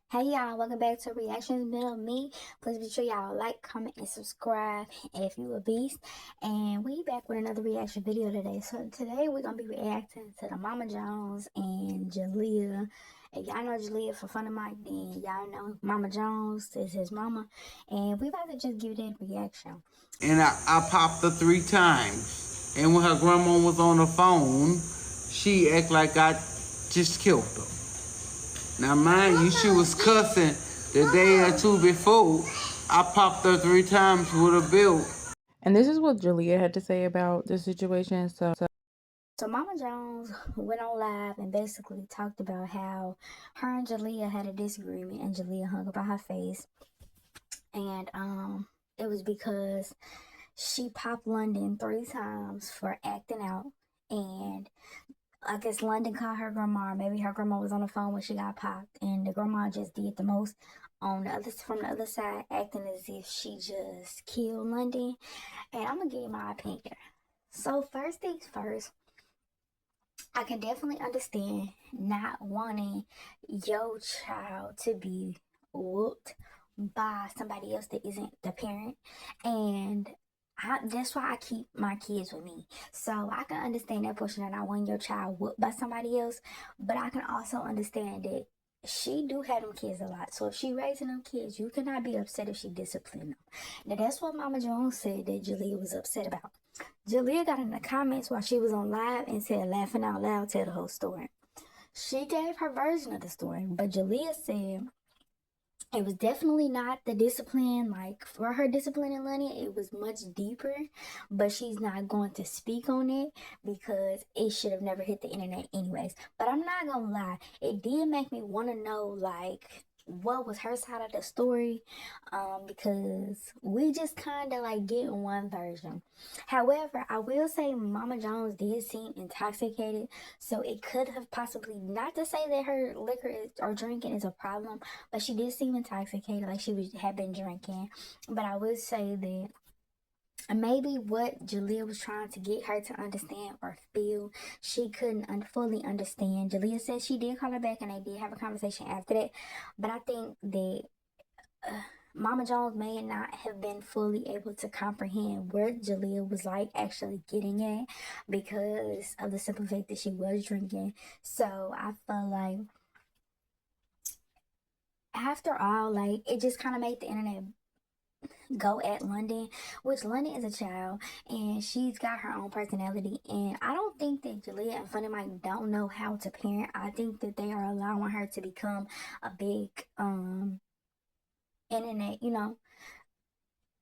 Hey y'all, welcome back to Reactions Middle Me. Please be sure y'all like, comment, and subscribe if you a beast. And we back with another reaction video today. So today we're gonna be reacting to the Mama Jones and Jaliyah. And y'all know Jaliyah for Fun of Mike, then y'all know Mama Jones is his mama. And we about to just give that reaction. And I popped her 3 times. And when her grandma was on the phone, she act like I just killed her. Now, mind you, she was cussing the day or two before. I popped her 3 times with a belt. And this is what Jaliyah had to say about the situation. So Mama Jones went on live and basically talked about how her and Jaliyah had a disagreement and Jaliyah hung up on her face. And it was because she popped London 3 times for acting out. And I guess London called her grandma. Maybe her grandma was on the phone when she got popped, and the grandma just did the most on the other from the other side, acting as if she just killed London. And I'm gonna give you my opinion. So first things first, I can definitely understand not wanting your child to be whooped by somebody else that isn't the parent. And that's why I keep my kids with me. So I can understand that portion that I want your child whooped by somebody else. But I can also understand that she do have them kids a lot. So if she raising them kids, you cannot be upset if she discipline them. Now that's what Mama Jones said that Jaliyah was upset about. Jaliyah got in the comments while she was on live and said, laughing out loud, tell the whole story. She gave her version of the story, but Jaliyah said it was definitely not the discipline, like for her discipline in Lenny, it was much deeper, but she's not going to speak on it because it should have never hit the internet anyways. But I'm not gonna lie, it did make me want to know, like, what was her side of the story, because we just kind of like getting one version. However, I will say Mama Jones did seem intoxicated, so it could have possibly, not to say that her liquor or drinking is a problem, but she did seem intoxicated, like had been drinking. But I would say that maybe what Jaliyah was trying to get her to understand or feel, she couldn't fully understand. Jaliyah said she did call her back and they did have a conversation after that. But I think that Mama Jones may not have been fully able to comprehend where Jaliyah was like actually getting at because of the simple fact that she was drinking. So I felt like after all, like it just kind of made the internet go at London, which London is a child and she's got her own personality. And I don't think that Jaliyah and Funny Mike don't know how to parent. I think that they are allowing her to become a big internet,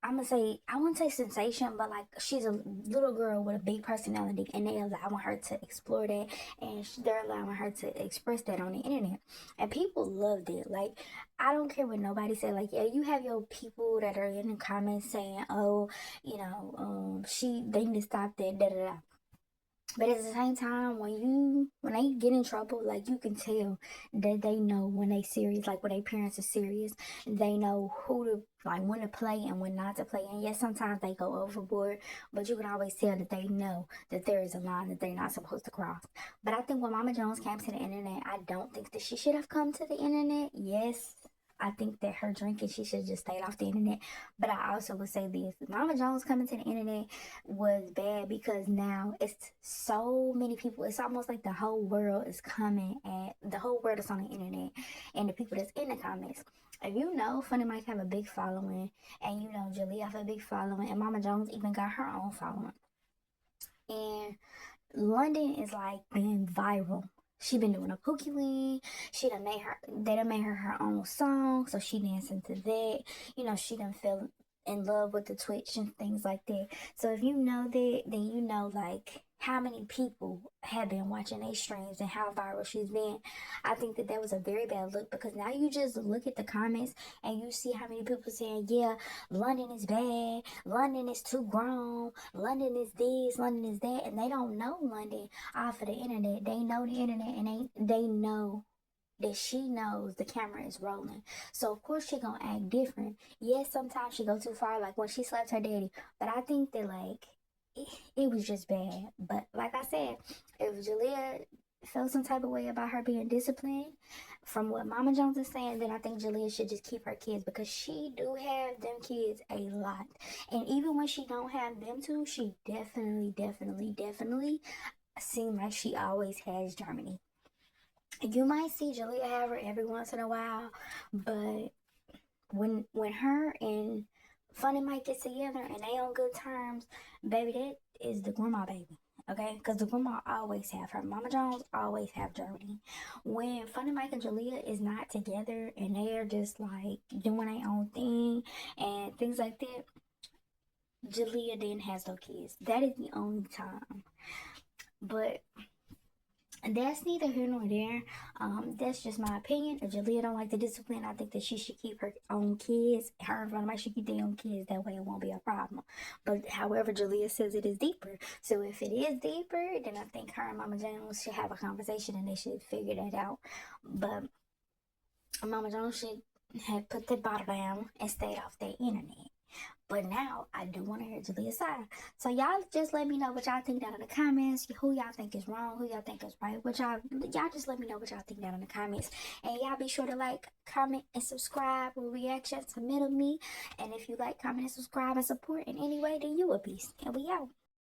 I'm gonna say, I wouldn't say sensation, but like she's a little girl with a big personality, and they allowing her to explore that, and they're allowing her to express that on the internet, and people loved it. Like, I don't care what nobody say. Like, yeah, you have your people that are in the comments saying, "Oh, they need to stop that." Da da da. But at the same time, when they get in trouble, like you can tell that they know when they serious, like when their parents are serious, they know who to like when to play and when not to play. And yes, sometimes they go overboard, but you can always tell that they know that there is a line that they're not supposed to cross. But I think when Mama Jones came to the internet, I don't think that she should have come to the internet. Yes, I think that her drinking, she should have just stayed off the internet. But I also would say this: Mama Jones coming to the internet was bad because now it's so many people. It's almost like the whole world is coming, and the whole world is on the internet, and the people that's in the comments. If you know Funny Mike have a big following, and you know Jaliyah have a big following, and Mama Jones even got her own following, and London is like being viral. She been doing a Pookie Lean. They done made her her own song, so she dancing to that. She done fell in love with the Twitch and things like that. So if you know that, then you know like how many people have been watching these streams and how viral she's been. I think that was a very bad look because now you just look at the comments and you see how many people saying, yeah, London is bad, London is too grown, London is this, London is that, and they don't know London off of the internet. They know the internet, and they know that she knows the camera is rolling. So of course she gonna act different. Yes, sometimes she go too far, like when she slapped her daddy. But I think that like it was just bad. But like I said, if Jaliyah felt some type of way about her being disciplined, from what Mama Jones is saying, then I think Jaliyah should just keep her kids, because she do have them kids a lot. And even when she don't have them two, she definitely seem like she always has Germany. You might see Jaliyah have her every once in a while, but when her and Funny Mike get together and they on good terms, baby, that is the grandma baby. Okay, because the grandma always have her. Mama Jones always have Germany. When Funny Mike and Jaliyah is not together and they are just like doing their own thing and things like that, Jaliyah then has no kids. That is the only time. But that's neither here nor there. That's just my opinion. If Jaliyah don't like the discipline, I think that she should keep her own kids. Her and Ronald should keep their own kids. That way it won't be a problem. But however, Jaliyah says it is deeper. So if it is deeper, then I think her and Mama Jones should have a conversation and they should figure that out. But Mama Jones should have put the bottle down and stayed off the internet. But now I do want to hear Jaliyah's side. So y'all just let me know what y'all think down in the comments. Who y'all think is wrong? Who y'all think is right? Y'all just let me know what y'all think down in the comments. And y'all be sure to like, comment, and subscribe with reactions to Middle Me. And if you like, comment, and subscribe, and support in any way, then you a beast. And we out.